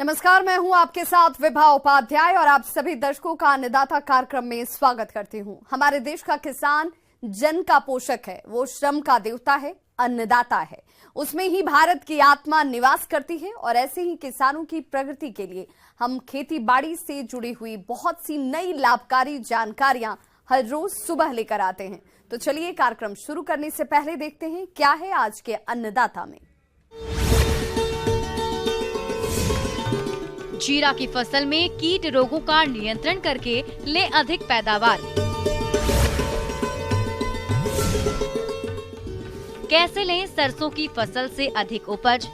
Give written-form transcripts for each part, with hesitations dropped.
नमस्कार, मैं हूं आपके साथ विभा उपाध्याय और आप सभी दर्शकों का अन्नदाता कार्यक्रम में स्वागत करती हूं। हमारे देश का किसान जन का पोषक है, वो श्रम का देवता है, अन्नदाता है। उसमें ही भारत की आत्मा निवास करती है और ऐसे ही किसानों की प्रगति के लिए हम खेती बाड़ी से जुड़ी हुई बहुत सी नई लाभकारी जानकारियां हर रोज सुबह लेकर आते हैं। तो चलिए कार्यक्रम शुरू करने से पहले देखते हैं क्या है आज के अन्नदाता में। जीरा की फसल में कीट रोगों का नियंत्रण करके ले अधिक पैदावार। कैसे लें सरसों की फसल से अधिक उपज।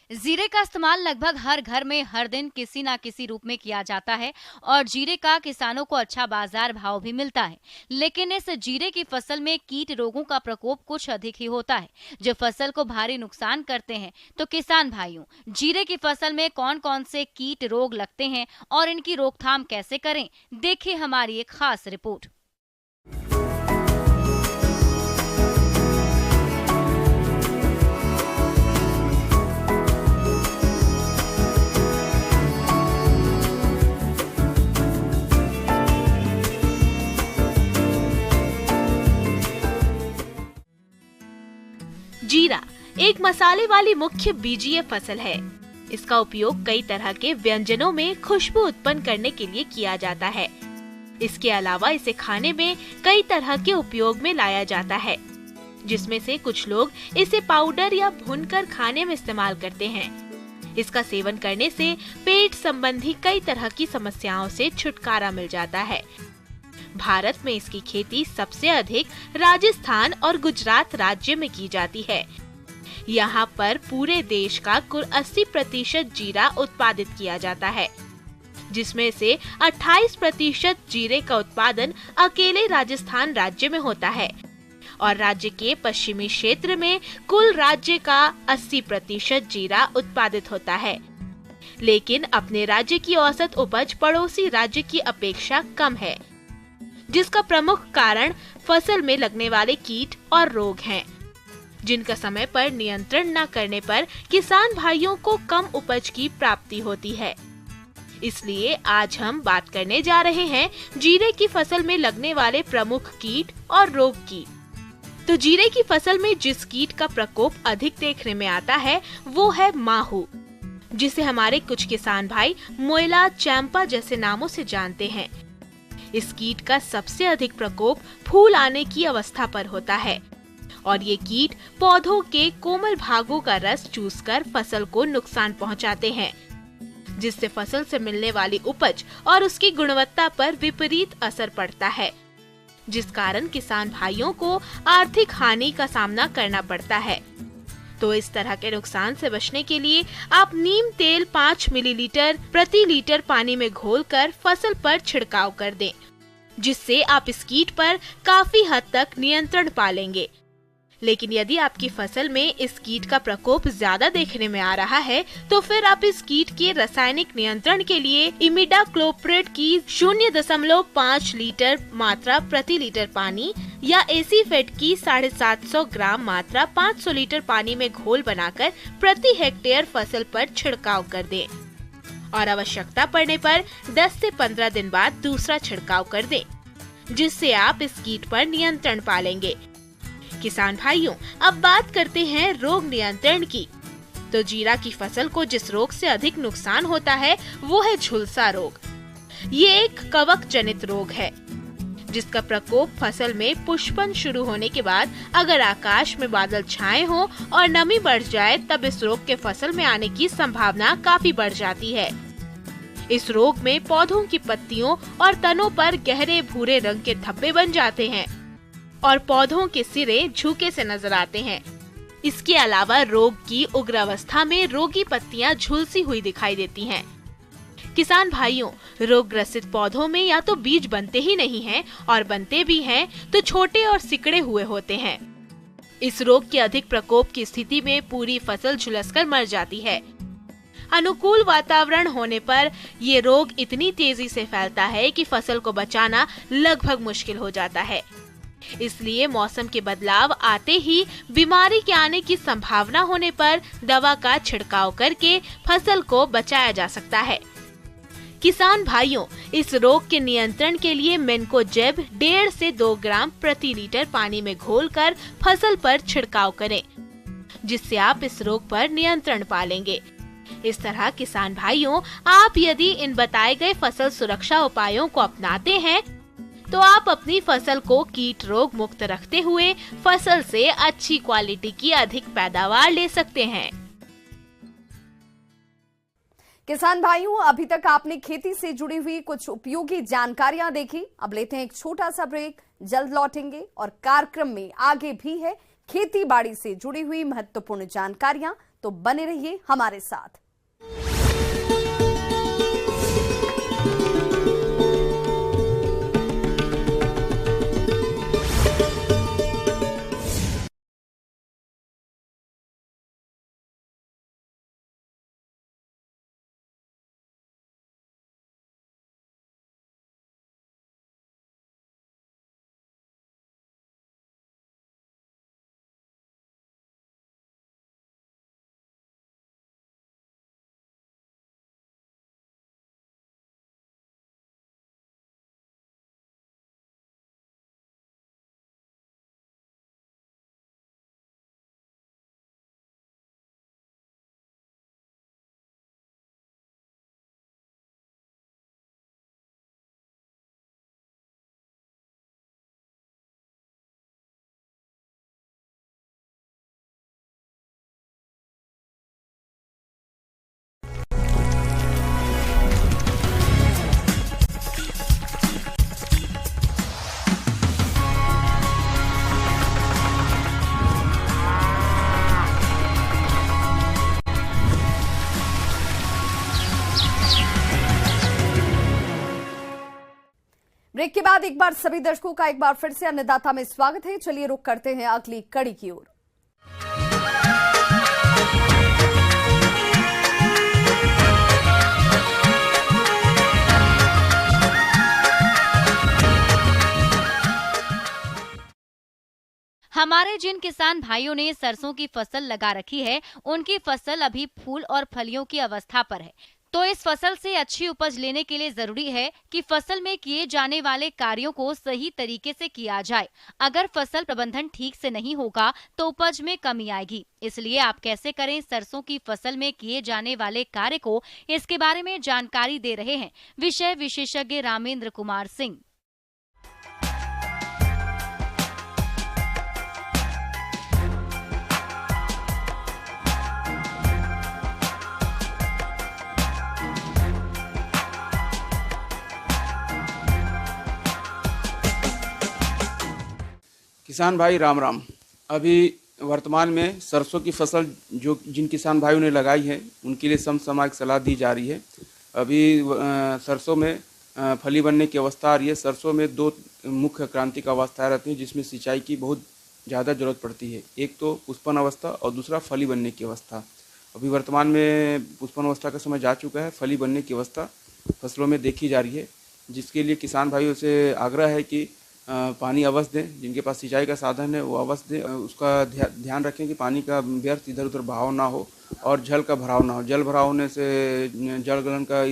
जीरे का इस्तेमाल लगभग हर घर में हर दिन किसी न किसी रूप में किया जाता है और जीरे का किसानों को अच्छा बाजार भाव भी मिलता है। लेकिन इस जीरे की फसल में कीट रोगों का प्रकोप कुछ अधिक ही होता है, जो फसल को भारी नुकसान करते हैं। तो किसान भाइयों, जीरे की फसल में कौन कौन से कीट रोग लगते हैं और इनकी रोकथाम कैसे करें, देखिए हमारी एक खास रिपोर्ट। जीरा एक मसाले वाली मुख्य बीजीय फसल है। इसका उपयोग कई तरह के व्यंजनों में खुशबू उत्पन्न करने के लिए किया जाता है। इसके अलावा इसे खाने में कई तरह के उपयोग में लाया जाता है, जिसमें से कुछ लोग इसे पाउडर या भूनकर खाने में इस्तेमाल करते हैं। इसका सेवन करने से पेट संबंधी कई तरह की समस्याओं से छुटकारा मिल जाता है। भारत में इसकी खेती सबसे अधिक राजस्थान और गुजरात राज्य में की जाती है। यहाँ पर पूरे देश का कुल 80% जीरा उत्पादित किया जाता है, जिसमें से 28% जीरे का उत्पादन अकेले राजस्थान राज्य में होता है और राज्य के पश्चिमी क्षेत्र में कुल राज्य का 80% जीरा उत्पादित होता है। लेकिन अपने राज्य की औसत उपज पड़ोसी राज्य की अपेक्षा कम है, जिसका प्रमुख कारण फसल में लगने वाले कीट और रोग हैं, जिनका समय पर नियंत्रण न करने पर किसान भाइयों को कम उपज की प्राप्ति होती है। इसलिए आज हम बात करने जा रहे हैं जीरे की फसल में लगने वाले प्रमुख कीट और रोग की। तो जीरे की फसल में जिस कीट का प्रकोप अधिक देखने में आता है वो है माहू, जिसे हमारे कुछ किसान भाई मोयला, चैंपा जैसे नामों से जानते हैं। इस कीट का सबसे अधिक प्रकोप फूल आने की अवस्था पर होता है और ये कीट पौधों के कोमल भागों का रस चूसकर फसल को नुकसान पहुंचाते हैं, जिससे फसल से मिलने वाली उपज और उसकी गुणवत्ता पर विपरीत असर पड़ता है, जिस कारण किसान भाइयों को आर्थिक हानि का सामना करना पड़ता है। तो इस तरह के नुकसान से बचने के लिए आप नीम तेल 5 मिलीलीटर प्रति लीटर पानी में घोलकर फसल पर छिड़काव कर दें, जिससे आप इस कीट पर काफी हद तक नियंत्रण पा लेंगे। लेकिन यदि आपकी फसल में इस कीट का प्रकोप ज्यादा देखने में आ रहा है, तो फिर आप इस कीट के रासायनिक नियंत्रण के लिए इमिडाक्लोप्रिड की 0.5 लीटर मात्रा प्रति लीटर पानी या एसीफेट की 750 ग्राम मात्रा 500 लीटर पानी में घोल बनाकर प्रति हेक्टेयर फसल पर छिड़काव कर दें और आवश्यकता पड़ने पर 10 से 15 दिन बाद दूसरा छिड़काव कर दें, जिससे आप इस कीट पर नियंत्रण पा लेंगे। किसान भाइयों, अब बात करते हैं रोग नियंत्रण की। तो जीरा की फसल को जिस रोग से अधिक नुकसान होता है वो है झुलसा रोग। ये एक कवक जनित रोग है, जिसका प्रकोप फसल में पुष्पन शुरू होने के बाद अगर आकाश में बादल छाए हो और नमी बढ़ जाए, तब इस रोग के फसल में आने की संभावना काफी बढ़ जाती है। इस रोग में पौधों की पत्तियों और तनों पर गहरे भूरे रंग के धब्बे बन जाते हैं और पौधों के सिरे झुके से नजर आते हैं। इसके अलावा रोग की उग्र अवस्था में रोगी पत्तियां झुलसी हुई दिखाई देती हैं। किसान भाइयों, रोग ग्रसित पौधों में या तो बीज बनते ही नहीं हैं और बनते भी हैं तो छोटे और सिकड़े हुए होते हैं। इस रोग के अधिक प्रकोप की स्थिति में पूरी फसल झुलसकर मर जाती है। अनुकूल वातावरण होने पर ये रोग इतनी तेजी से फैलता है कि फसल को बचाना लगभग मुश्किल हो जाता है। इसलिए मौसम के बदलाव आते ही बीमारी के आने की संभावना होने पर दवा का छिड़काव करके फसल को बचाया जा सकता है। किसान भाइयों, इस रोग के नियंत्रण के लिए मेन्कोजेब 1.5 से 2 ग्राम प्रति लीटर पानी में घोलकर फसल पर छिड़काव करें, जिससे आप इस रोग पर नियंत्रण पा लेंगे। इस तरह किसान भाइयों, आप यदि इन बताए गए फसल सुरक्षा उपायों को अपनाते हैं तो आप अपनी फसल को कीट रोग मुक्त रखते हुए फसल से अच्छी क्वालिटी की अधिक पैदावार ले सकते हैं। किसान भाइयों, अभी तक आपने खेती से जुड़ी हुई कुछ उपयोगी जानकारियां देखी। अब लेते हैं एक छोटा सा ब्रेक, जल्द लौटेंगे और कार्यक्रम में आगे भी है खेती बाड़ी से जुड़ी हुई महत्वपूर्ण जानकारियां, तो बने रहिए हमारे साथ। ब्रेक के बाद एक बार सभी दर्शकों का एक बार फिर से अन्नदाता में स्वागत है। चलिए रुक करते हैं अगली कड़ी की ओर। हमारे जिन किसान भाइयों ने सरसों की फसल लगा रखी है, उनकी फसल अभी फूल और फलियों की अवस्था पर है। तो इस फसल से अच्छी उपज लेने के लिए जरूरी है कि फसल में किए जाने वाले कार्यों को सही तरीके से किया जाए। अगर फसल प्रबंधन ठीक से नहीं होगा तो उपज में कमी आएगी। इसलिए आप कैसे करें सरसों की फसल में किए जाने वाले कार्य को, इसके बारे में जानकारी दे रहे हैं विषय विशेषज्ञ रामेंद्र कुमार सिंह। किसान भाई राम राम। अभी वर्तमान में सरसों की फसल जो जिन किसान भाइयों ने लगाई है उनके लिए समसामयिक सलाह दी जा रही है। अभी सरसों में फली बनने की अवस्था आ रही है। सरसों में 2 मुख्य क्रांतिक अवस्थाएं रहती हैं जिसमें सिंचाई की बहुत ज़्यादा जरूरत पड़ती है। एक तो पुष्पन अवस्था और दूसरा फली बनने की अवस्था। अभी वर्तमान में पुष्पन अवस्था का समय जा चुका है, फली बनने की अवस्था फसलों में देखी जा रही है, जिसके लिए किसान भाइयों से आग्रह है कि पानी अवश्य दें। जिनके पास सिंचाई का साधन है वो अवश्य दें। उसका ध्यान रखें कि पानी का व्यर्थ इधर उधर बहाव ना हो और जल का भराव ना हो। जल भराव होने से जल गलन का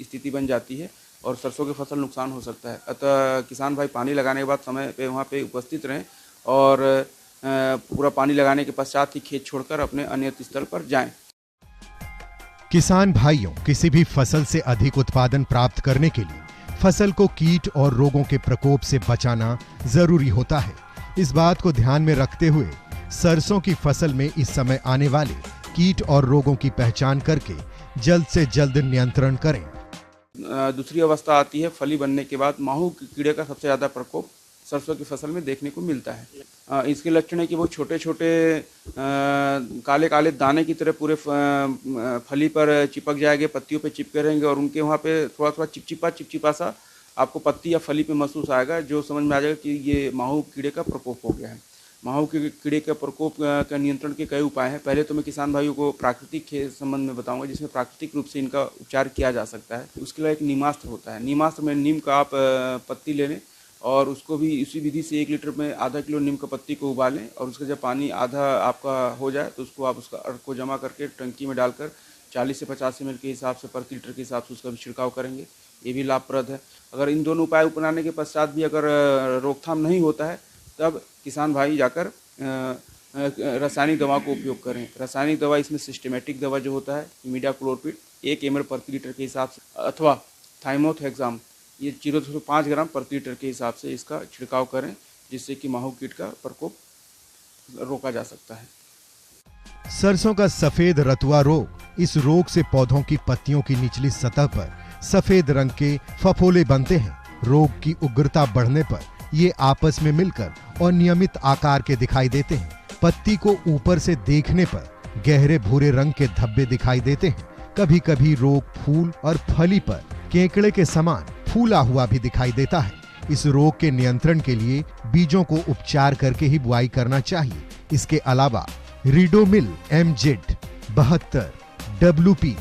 स्थिति बन जाती है और सरसों की फसल नुकसान हो सकता है। अतः किसान भाई पानी लगाने के बाद समय पे वहाँ पे उपस्थित रहें और पूरा पानी लगाने के पश्चात ही खेत छोड़कर अपने अन्य स्थल पर जाएं। किसान भाइयों, किसी भी फसल से अधिक उत्पादन प्राप्त करने के लिए फसल को कीट और रोगों के प्रकोप से बचाना जरूरी होता है। इस बात को ध्यान में रखते हुए सरसों की फसल में इस समय आने वाले कीट और रोगों की पहचान करके जल्द से जल्द नियंत्रण करें। दूसरी अवस्था आती है फली बनने के बाद। माहू कीड़े का सबसे ज्यादा प्रकोप सरसों की फसल में देखने को मिलता है। इसके लक्षण है कि वो छोटे छोटे काले काले दाने की तरह पूरे फली पर चिपक जाएंगे, पत्तियों पे चिपके रहेंगे और उनके वहाँ पे थोड़ा थोड़ा चिपचिपा सा आपको पत्ती या फली पे महसूस आएगा, जो समझ में आ जाएगा कि ये माहू कीड़े का प्रकोप हो गया है। माहू के कीड़े के प्रकोप का नियंत्रण के कई उपाय हैं। पहले तो मैं किसान भाइयों को प्राकृतिक के संबंध में बताऊंगा, जिसमें प्राकृतिक रूप से इनका उपचार किया जा सकता है। उसके लिए एक नीमास्त्र होता है। नीमास्त्र में नीम का आप पत्ती ले लें और उसको भी इसी विधि से 1 लीटर में आधा किलो नीम का पत्ती को उबालें और उसका जब पानी आधा आपका हो जाए तो उसको आप उसका अर्क को जमा करके टंकी में डालकर 40 से 50 ml के हिसाब से प्रति लीटर के हिसाब से उसका भी छिड़काव करेंगे। ये भी लाभप्रद है। अगर इन दोनों उपाय अपनाने के पश्चात भी अगर रोकथाम नहीं होता है तब किसान भाई जाकर रासायनिक दवा को उपयोग करें। रासायनिक दवा इसमें सिस्टमेटिक दवा जो होता है इमिडाक्लोपीड 1 ml प्रति लीटर के हिसाब से अथवा थाइमोथेक्साम ये 0.5 ग्राम प्रति लीटर के हिसाब से इसका छिड़काव करें, जिससे कि माहू कीट का प्रकोप रोका जा सकता है। सरसों का सफेद रतुआ रोग, इस रोग से पौधों की पत्तियों की निचली सतह पर सफेद रंग के फफोले बनते हैं। रोग की उग्रता बढ़ने पर ये आपस में मिलकर अनियमित आकार के दिखाई देते हैं। पत्ती को ऊपर से देखने पर गहरे भूरे रंग के धब्बे दिखाई देते हैं। कभी कभी रोग फूल और फली पर केकड़े के समान फूला हुआ भी दिखाई देता है। इस रोग के नियंत्रण के लिए बीजों को उपचार करके ही बुआई करना चाहिए। इसके अलावा रीडोमिल MZ 72, WP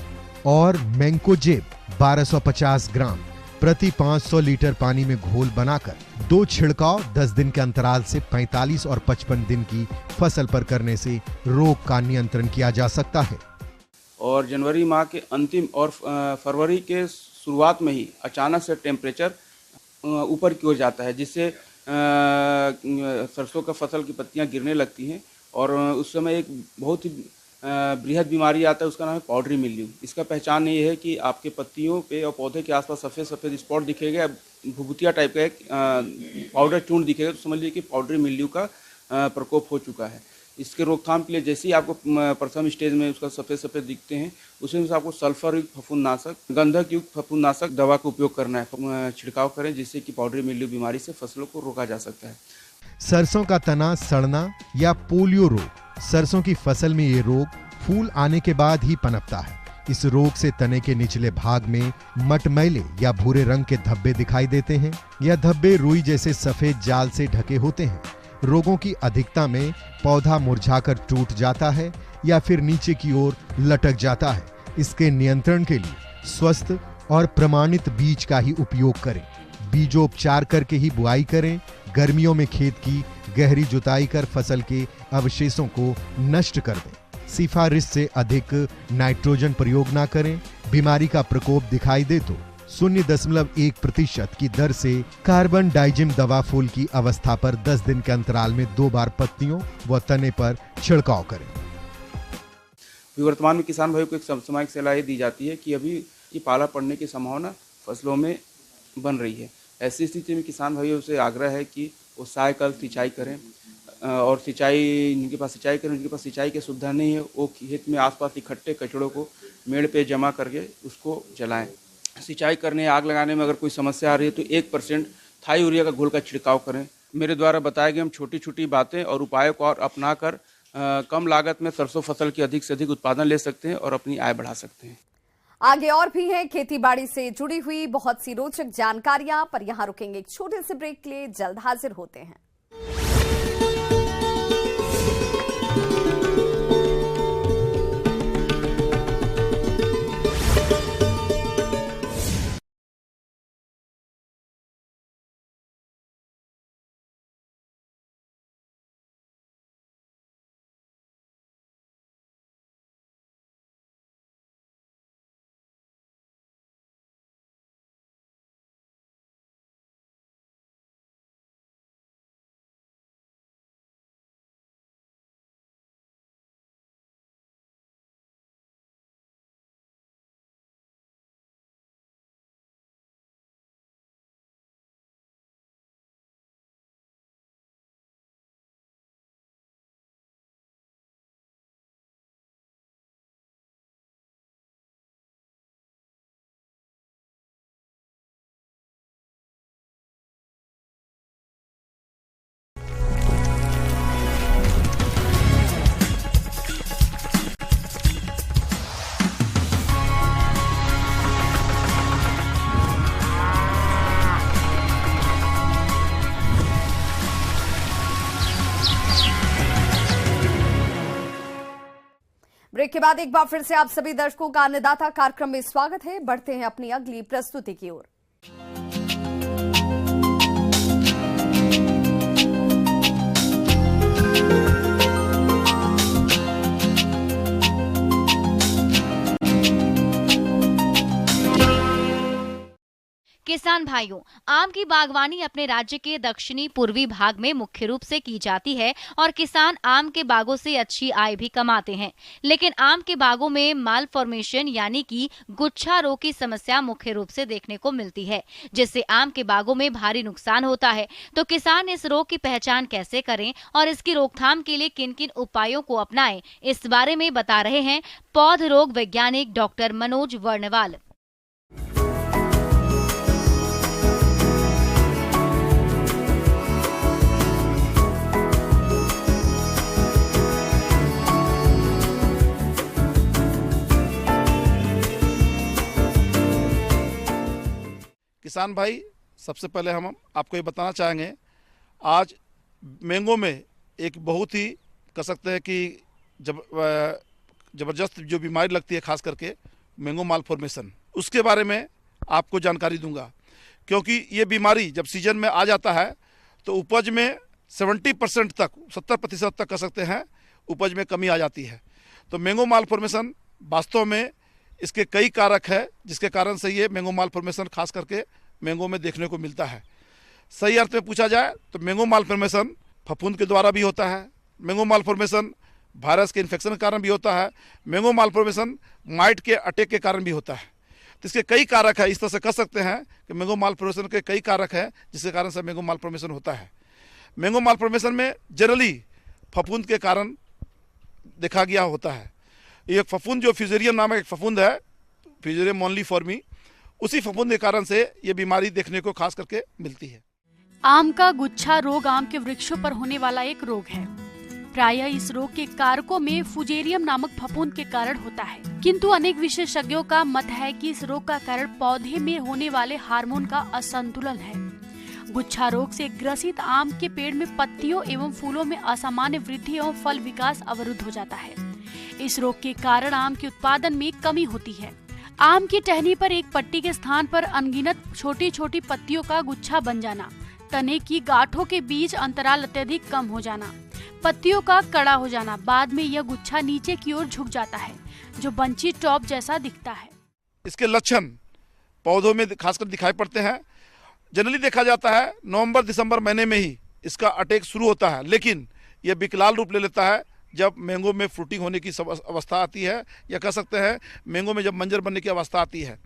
और मैंकोजेब 1250 ग्राम प्रति 500 लीटर पानी में घोल बनाकर 2 छिड़काव 10 दिन के अंतराल से 45 और 55 दिन की फसल पर करने से रोग का नियंत्रण किया जा सकता है। और जनवरी माह के अंतिम और फरवरी के शुरुआत में ही अचानक से टेम्परेचर ऊपर की ओर जाता है, जिससे सरसों का फसल की पत्तियां गिरने लगती हैं और उस समय एक बहुत ही बृहद बीमारी आता है, उसका नाम है पाउडरी मिल्ड्यू। इसका पहचान ये है कि आपके पत्तियों पे और पौधे के आसपास सफ़ेद सफ़ेद स्पॉट दिखेगा, भुभुतिया टाइप का एक पाउडर चूर्ण दिखेगा, तो समझ लीजिए कि पाउडरी मिल्ड्यू का प्रकोप हो चुका है। इसके रोकथाम के लिए जैसे ही आपको प्रथम स्टेज में उसका सफ़ेद सफ़ेद दिखते हैं, उसमें से आपको सल्फर युक्त फफूंदनाशक, गंधक युक्त फफूंदनाशक दवा का उपयोग करना है, छिड़काव करें, जिससे कि पाउडरी मिल्ड्यू बीमारी से फसलों को रोका जा सकता है। सरसों का तना सड़ना या पोलियो रोग, सरसों की फसल में ये रोग फूल आने के बाद ही पनपता है। इस रोग से तने के निचले भाग में मटमैले या भूरे रंग के धब्बे दिखाई देते हैं। यह धब्बे रुई जैसे सफेद जाल से ढके होते हैं। रोगों की अधिकता में पौधा मुरझाकर टूट जाता है या फिर नीचे की ओर लटक जाता है। इसके नियंत्रण के लिए स्वस्थ और प्रमाणित बीज का ही उपयोग करें। बीजोपचार करके ही बुआई करें। गर्मियों में खेत की गहरी जुताई कर फसल के अवशेषों को नष्ट कर दें। सिफारिश से अधिक नाइट्रोजन प्रयोग ना करें। बीमारी का प्रकोप दिखाई दे तो 0.1% की दर से कार्बन डाइजिम दवा फूल की अवस्था पर 10 दिन के अंतराल में 2 बार पत्तियों व तने पर छिड़काव करें। वर्तमान में किसान भाइयों को एक समसामयिक सलाह दी जाती है कि अभी ये पाला पड़ने की संभावना फसलों में बन रही है। ऐसी स्थिति में किसान भाइयों से आग्रह है कि वो सायकल सिंचाई करें और जिनके पास सिंचाई की सुविधा नहीं है, वो खेत में आसपास इकट्ठे कचड़ों को मेड़ पे जमा करके उसको जलाएं। सिंचाई करने आग लगाने में अगर कोई समस्या आ रही है तो 1% थाई यूरिया का घोल का छिड़काव करें। मेरे द्वारा बताए गए हम छोटी छोटी बातें और उपायों को और अपनाकर कम लागत में सरसों फसल की अधिक से अधिक उत्पादन ले सकते हैं और अपनी आय बढ़ा सकते हैं। आगे और भी हैं खेतीबाड़ी से जुड़ी हुई बहुत सी रोचक जानकारियां, पर यहां रुकेंगे एक छोटे से ब्रेक के लिए। जल्द हाजिर होते हैं। ब्रेक के बाद एक बार फिर से आप सभी दर्शकों का अन्नदाता कार्यक्रम में स्वागत है। बढ़ते हैं अपनी अगली प्रस्तुति की ओर। किसान भाइयों, आम की बागवानी अपने राज्य के दक्षिणी पूर्वी भाग में मुख्य रूप से की जाती है और किसान आम के बागों से अच्छी आय भी कमाते हैं। लेकिन आम के बागों में माल फॉर्मेशन यानी कि गुच्छा रोग की समस्या मुख्य रूप से देखने को मिलती है, जिससे आम के बागों में भारी नुकसान होता है। तो किसान इस रोग की पहचान कैसे करें और इसकी रोकथाम के लिए किन किन उपायों को अपनाएं, इस बारे में बता रहे हैं पौध रोग वैज्ञानिक डॉक्टर मनोज वर्णवाल। किसान भाई, सबसे पहले हम आपको ये बताना चाहेंगे, आज मैंगो में एक बहुत ही कह सकते हैं कि ज़बरदस्त जो बीमारी लगती है, खास करके मैंगो माल फॉर्मेशन, उसके बारे में आपको जानकारी दूंगा। क्योंकि ये बीमारी जब सीजन में आ जाता है तो उपज में 70% तक 70% तक कह सकते हैं उपज में कमी आ जाती है। तो मैंगो माल फॉर्मेशन वास्तव में इसके कई कारक है, जिसके कारण से ये मैंगो माल फॉर्मेशन खास करके मैंगो में देखने को मिलता है। सही अर्थ में पूछा जाए तो मैंगो माल फॉर्मेशन फफूंद के द्वारा भी होता है, मैंगो माल फॉर्मेशन वायरस के इन्फेक्शन के कारण भी होता है, मैंगो माल फॉर्मेशन माइट के अटैक के कारण भी होता है। तो इसके कई कारक है, इस तरह से कह सकते हैं कि मैंगो माल फॉर्मेशन के कई कारक हैं जिसके कारण से मैंगो माल फॉर्मेशन होता है। मैंगो माल फॉर्मेशन में जनरली फफूंद के कारण देखा गया होता है। ये फफूंद जो फ्यूजेरियम नामक एक फफूंद है, फ्यूजेरियम मोनलीफॉर्मी, उसी फफूंद के कारण से ये बीमारी देखने को खास करके मिलती है। आम का गुच्छा रोग आम के वृक्षों पर होने वाला एक रोग है। प्रायः इस रोग के कारकों में फुजेरियम नामक फफूंद के कारण होता है, किंतु अनेक विशेषज्ञों का मत है कि इस रोग का कारण पौधे में होने वाले हार्मोन का असंतुलन है। गुच्छा रोग से ग्रसित आम के पेड़ में पत्तियों एवं फूलों में असामान्य वृद्धि एवं फल विकास अवरुद्ध हो जाता है। इस रोग के कारण आम के उत्पादन में कमी होती है। आम की टहनी पर एक पट्टी के स्थान पर अनगिनत छोटी छोटी पत्तियों का गुच्छा बन जाना, तने की गांठों के बीच अंतराल अत्यधिक कम हो जाना, पत्तियों का कड़ा हो जाना, बाद में यह गुच्छा नीचे की ओर झुक जाता है जो बंची टॉप जैसा दिखता है। इसके लक्षण पौधों में खासकर दिखाई पड़ते हैं। जनरली देखा जाता है नवंबर दिसंबर महीने में ही इसका अटैक शुरू होता है, लेकिन यह विकराल रूप ले लेता है जब मैंगो में फ्रूटिंग होने की अवस्था आती है, या कह सकते हैं मैंगो में जब मंजर बनने की अवस्था आती है।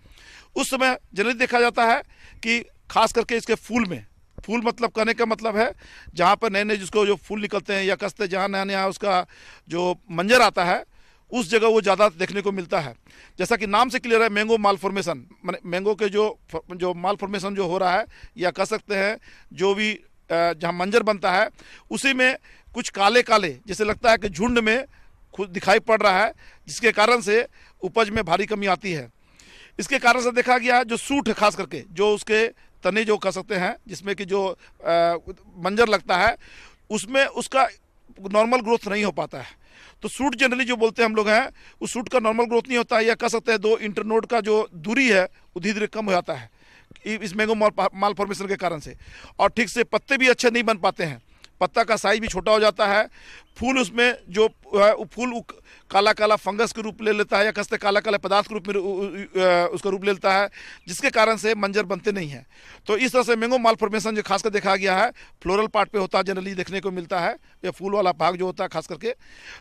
उस समय जनरली देखा जाता है कि खास करके इसके फूल में, फूल मतलब कहने का मतलब है जहाँ पर नए नए जिसको जो फूल निकलते हैं, या कसते जहाँ नया नया उसका जो मंजर आता है, उस जगह वो ज़्यादा देखने को मिलता है। जैसा कि नाम से क्लियर है, मैंगो माल फॉर्मेशन, मैंगो के जो माल फॉर्मेशन जो हो रहा है, या कह सकते हैं जो भी जहाँ मंजर बनता है उसी में कुछ काले काले जैसे लगता है कि झुंड में खुद दिखाई पड़ रहा है, जिसके कारण से उपज में भारी कमी आती है। इसके कारण से देखा गया है जो सूट है, खास करके जो उसके तने जो कह सकते हैं जिसमें कि जो मंजर लगता है, उसमें उसका नॉर्मल ग्रोथ नहीं हो पाता है। तो सूट जनरली जो बोलते हैं हम लोग हैं, उस सूट का नॉर्मल ग्रोथ नहीं होता है, या कह सकते हैं दो इंटरनोड का जो दूरी है वो धीरे धीरे कम हो जाता है इस मैंगो माल फॉर्मेशन के कारण से। और ठीक से पत्ते भी अच्छे नहीं बन पाते हैं, पत्ता का साइज भी छोटा हो जाता है। फूल उसमें जो फूल काला काला फंगस के रूप ले लेता है, या कसते काला काला पदार्थ के रूप में उसका रूप ले लेता है, जिसके कारण से मंजर बनते नहीं हैं। तो इस तरह से मैंगो माल फॉर्मेशन जो खासकर देखा गया है फ्लोरल पार्ट पे होता है, जनरली देखने को मिलता है, या फूल वाला भाग जो होता है खास करके।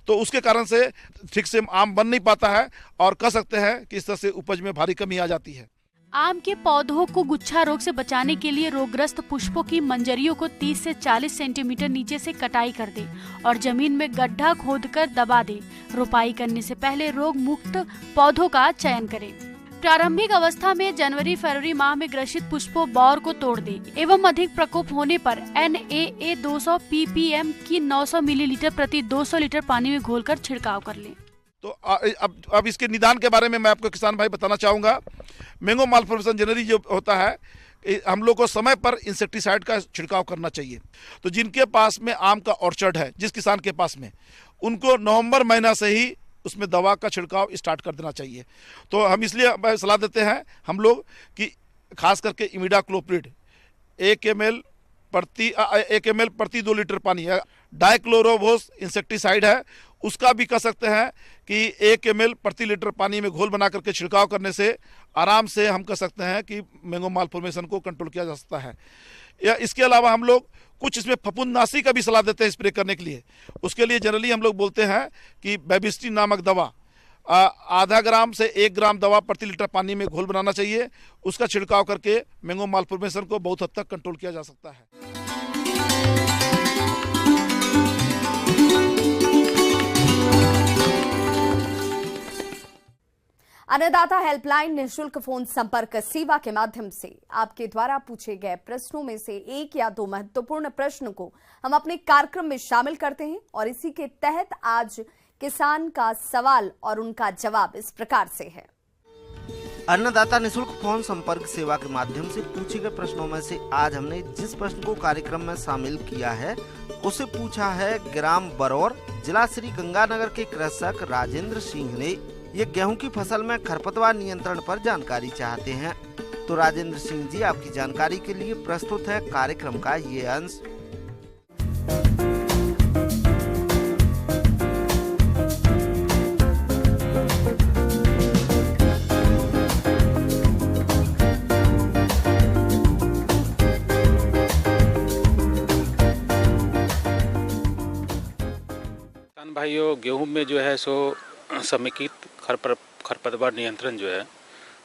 तो उसके कारण से ठीक से आम बन नहीं पाता है, और कह सकते हैं कि इस तरह से उपज में भारी कमी आ जाती है। आम के पौधों को गुच्छा रोग से बचाने के लिए रोगग्रस्त पुष्पों की मंजरियों को 30 से 40 सेंटीमीटर नीचे से कटाई कर दे और जमीन में गड्ढा खोदकर दबा दे। रोपाई करने से पहले रोग मुक्त पौधों का चयन करें। प्रारंभिक अवस्था में जनवरी फरवरी माह में ग्रसित पुष्पों बौर को तोड़ दे एवं अधिक प्रकोप होने पर NAA 200 ppm की 900 मिलीलीटर प्रति 200 लीटर पानी में घोलकर छिड़काव कर लें। तो अब इसके निदान के बारे में मैं आपको किसान भाई बताना चाहूँगा। मैंगो माल फॉर्मेशन जनरली जो होता है, हम लोग को समय पर इंसेक्टिसाइड का छिड़काव करना चाहिए। तो जिनके पास में आम का ऑर्चर्ड है, जिस किसान के पास में, उनको नवंबर महीना से ही उसमें दवा का छिड़काव स्टार्ट कर देना चाहिए। तो हम इसलिए सलाह देते हैं हम लोग कि खास करके इमिडाक्लोप्रिड 1 ml प्रति 2 लीटर पानी है, डाइक्लोरोवोस इंसेक्टिसाइड है, उसका भी कह सकते हैं कि 1 ml प्रति लीटर पानी में घोल बना करके छिड़काव करने से आराम से हम कह सकते हैं कि मैंगो मालफॉर्मेशन को कंट्रोल किया जा सकता है। या इसके अलावा हम लोग कुछ इसमें फफूंदनाशी का भी सलाह देते हैं स्प्रे करने के लिए। उसके लिए जनरली हम लोग बोलते हैं कि बेबिस्टिन नामक दवा आधा ग्राम से 1 ग्राम दवा प्रति लीटर पानी में घोल बनाना चाहिए, उसका छिड़काव करके मैंगो मालफॉर्मेशन को बहुत हद तक कंट्रोल किया जा सकता है। अन्नदाता हेल्पलाइन निःशुल्क फोन संपर्क सेवा के माध्यम से आपके द्वारा पूछे गए प्रश्नों में से 1 या 2 महत्वपूर्ण प्रश्न को हम अपने कार्यक्रम में शामिल करते हैं और इसी के तहत आज किसान का सवाल और उनका जवाब इस प्रकार से है। अन्नदाता निःशुल्क फोन संपर्क सेवा के माध्यम से पूछे गए प्रश्नों में से आज हमने जिस प्रश्न को कार्यक्रम में शामिल किया है उसे पूछा है ग्राम बरौर, जिला श्री गंगानगर के कृषक राजेंद्र सिंह ने। ये गेहूं की फसल में खरपतवार नियंत्रण पर जानकारी चाहते हैं। तो राजेंद्र सिंह जी, आपकी जानकारी के लिए प्रस्तुत है कार्यक्रम का ये अंश। किसान भाइयों, गेहूं में जो है सो समेकित खरपतवार नियंत्रण जो है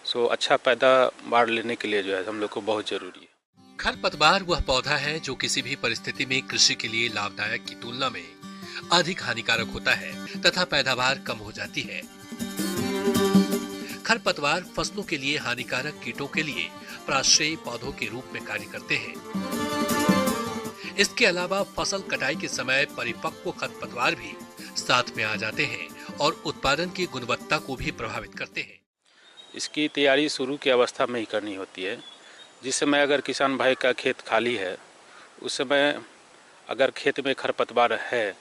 सो अच्छा पैदावार लेने के लिए जो है हम लोग को बहुत जरूरी है। खरपतवार वह पौधा है जो किसी भी परिस्थिति में कृषि के लिए लाभदायक की तुलना में अधिक हानिकारक होता है तथा पैदावार कम हो जाती है। खरपतवार फसलों के लिए हानिकारक कीटों के लिए प्राश्रयी पौधों के रूप में कार्य करते हैं। इसके अलावा फसल कटाई के समय परिपक्व खरपतवार भी साथ में आ जाते हैं और उत्पादन की गुणवत्ता को भी प्रभावित करते हैं। इसकी तैयारी शुरू की अवस्था में ही करनी होती है। जिस समय अगर किसान भाई का खेत खाली है, उस समय अगर खेत में खरपतवार है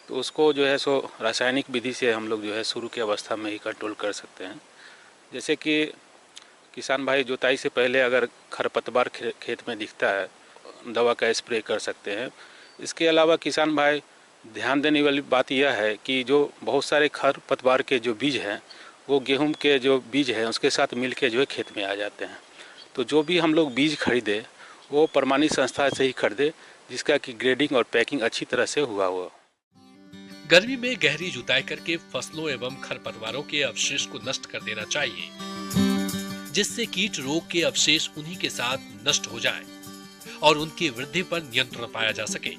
तो उसको जो है सो रासायनिक विधि से हम लोग जो है शुरू की अवस्था में ही कंट्रोल कर सकते हैं। जैसे कि किसान भाई जुताई से पहले अगर खरपतवार खेत में दिखता है, दवा का स्प्रे कर सकते हैं। इसके अलावा किसान भाई ध्यान देने वाली बात यह है कि जो बहुत सारे खरपतवार के जो बीज हैं वो गेहूं के जो बीज हैं उसके साथ मिलके जो है खेत में आ जाते हैं। तो जो भी हम लोग बीज खरीदे वो प्रमाणित संस्था से ही खरीदे जिसका कि ग्रेडिंग और पैकिंग अच्छी तरह से हुआ हो। गर्मी में गहरी जुताई करके फसलों एवं खरपतवारों के अवशेष को नष्ट कर देना चाहिए, जिससे कीट रोग के अवशेष उन्हीं के साथ नष्ट हो जाएं और उनकी वृद्धि पर नियंत्रण पाया जा सके।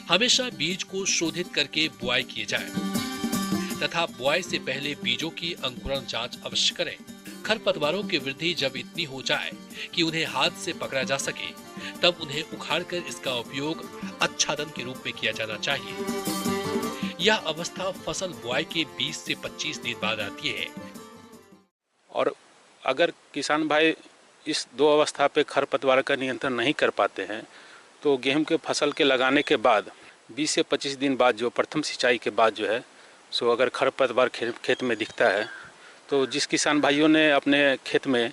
हमेशा बीज को शोधित करके बुआई किए जाए तथा बुआई से पहले बीजों की अंकुरण जांच अवश्य करें। खरपतवारों की वृद्धि जब इतनी हो जाए कि उन्हें हाथ से पकड़ा जा सके, तब उन्हें उखाड़कर इसका उपयोग आच्छादन के रूप में किया जाना चाहिए। यह अवस्था फसल बुआई के 20 से 25 दिन बाद आती है। और अगर किसान भाई इस 2 अवस्था पे खरपतवार का नियंत्रण नहीं कर पाते हैं तो गेहूं के फसल के लगाने के बाद 20 से 25 दिन बाद जो प्रथम सिंचाई के बाद जो है सो अगर खरपतवार खेत में दिखता है तो जिस किसान भाइयों ने अपने खेत में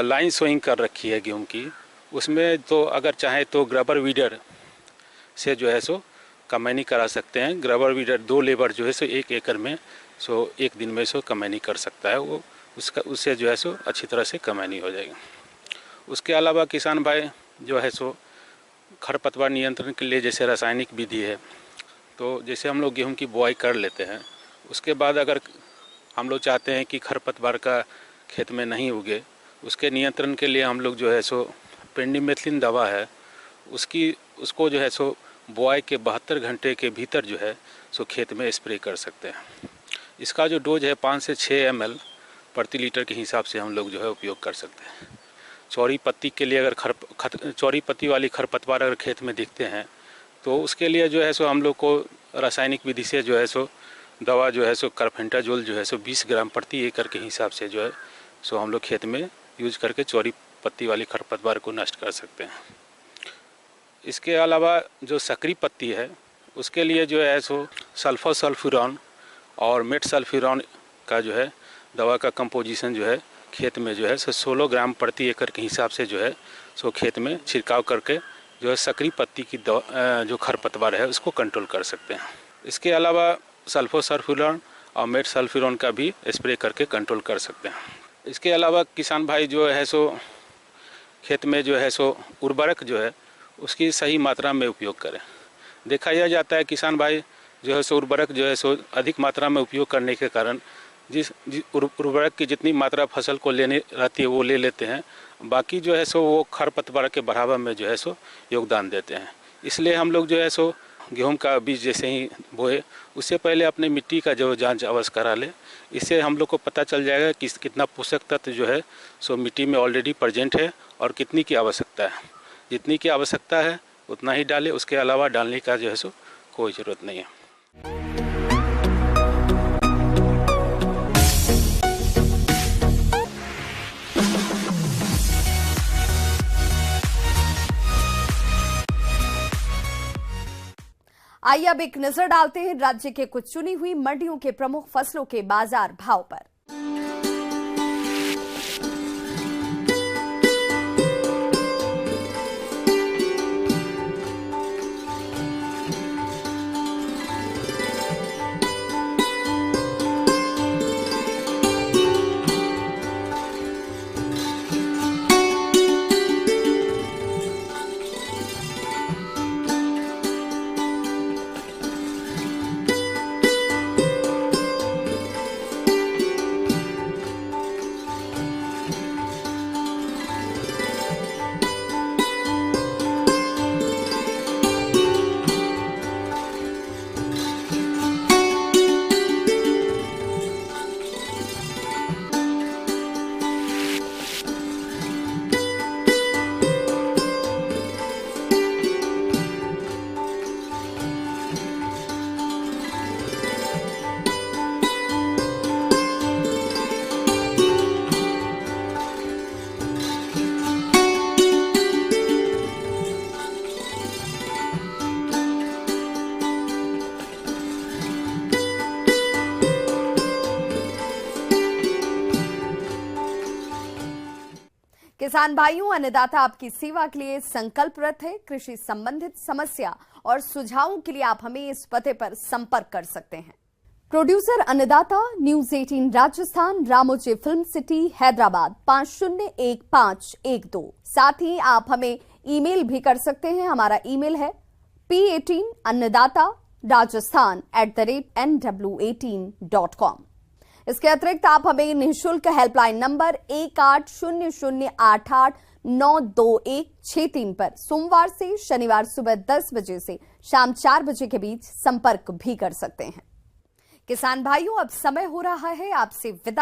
लाइन सोइंग कर रखी है गेहूं की, उसमें तो अगर चाहे तो ग्रबर वीडर से जो है सो कमैनी करा सकते हैं। ग्रबर वीडर 2 लेबर जो है सो 1 एकड़ में सो 1 दिन में सो कमैनी कर सकता है। वो उससे जो है सो अच्छी तरह से कमैनी हो जाएगी। उसके अलावा किसान भाई जो है सो खरपतवार नियंत्रण के लिए जैसे रासायनिक विधि है, तो जैसे हम लोग गेहूं की बुआई कर लेते हैं, उसके बाद अगर हम लोग चाहते हैं कि खरपतवार का खेत में नहीं उगे, उसके नियंत्रण के लिए हम लोग जो है सो पेंडिमेथिलिन दवा है उसको जो है सो बुआई के 72 घंटे के भीतर जो है सो खेत में स्प्रे कर सकते हैं। इसका जो डोज है 5 से 6 ml प्रति लीटर के हिसाब से हम लोग जो है उपयोग कर सकते हैं। चौड़ी पत्ती के लिए अगर चौड़ी पत्ती वाली खरपतवार अगर खेत में दिखते हैं तो उसके लिए जो है सो हम लोग को रासायनिक विधि से जो है सो दवा जो है सो कार्बेंडाजोल जो है सो 20 ग्राम प्रति एकड़ के हिसाब से जो है सो हम लोग खेत में यूज करके चौड़ी पत्ती वाली खरपतवार को नष्ट कर सकते हैं। इसके अलावा जो सकरी पत्ती है उसके लिए जो है सो सल्फोसल्फ्यूरॉन और मेटसल्फ्यूरॉन का जो है दवा का कंपोजिशन जो है खेत में जो है 16 ग्राम प्रति एकड़ के हिसाब से जो है सो खेत में छिड़काव करके जो है सकरी पत्ती की जो खरपतवार है उसको कंट्रोल कर सकते हैं। इसके अलावा सल्फोसल्फ्यूरॉन और मेटसल्फ्यूरॉन का भी स्प्रे करके कंट्रोल कर सकते हैं। इसके अलावा किसान भाई जो है सो खेत में जो है सो उर्वरक जो है उसकी सही मात्रा में उपयोग करें। देखा यह जाता है किसान भाई जो है सो उर्वरक जो है सो अधिक मात्रा में उपयोग करने के कारण जिस उर्वरक की जितनी मात्रा फसल को लेने रहती है वो ले लेते हैं, बाकी जो है सो वो खरपतवार के बढ़ावा में जो है सो योगदान देते हैं। इसलिए हम लोग जो है सो गेहूं का बीज जैसे ही बोए उससे पहले अपने मिट्टी का जो जांच अवश्य करा ले। इससे हम लोग को पता चल जाएगा कि कितना पोषक तत्व जो है सो मिट्टी में ऑलरेडी प्रेजेंट है और कितनी की आवश्यकता है। जितनी की आवश्यकता है उतना ही डालें, उसके अलावा डालने का जो है सो कोई ज़रूरत नहीं है। आइए अब एक नजर डालते हैं राज्य के कुछ चुनी हुई मंडियों के प्रमुख फसलों के बाजार भाव पर। किसान भाइयों, अन्नदाता आपकी सेवा के लिए संकल्परत है। कृषि संबंधित समस्या और सुझावों के लिए आप हमें इस पते पर संपर्क कर सकते हैं। प्रोड्यूसर अन्नदाता, news 18 Rajasthan, Ramoji film city, Hyderabad 501512। साथ ही आप हमें ईमेल भी कर सकते हैं। हमारा ईमेल है p18annadatarajasthan@nw18.com। इसके अतिरिक्त आप हमें निःशुल्क हेल्पलाइन नंबर 1800889216 पर सोमवार से शनिवार सुबह 10 बजे से शाम 4 बजे के बीच संपर्क भी कर सकते हैं। किसान भाइयों, अब समय हो रहा है आपसे विदा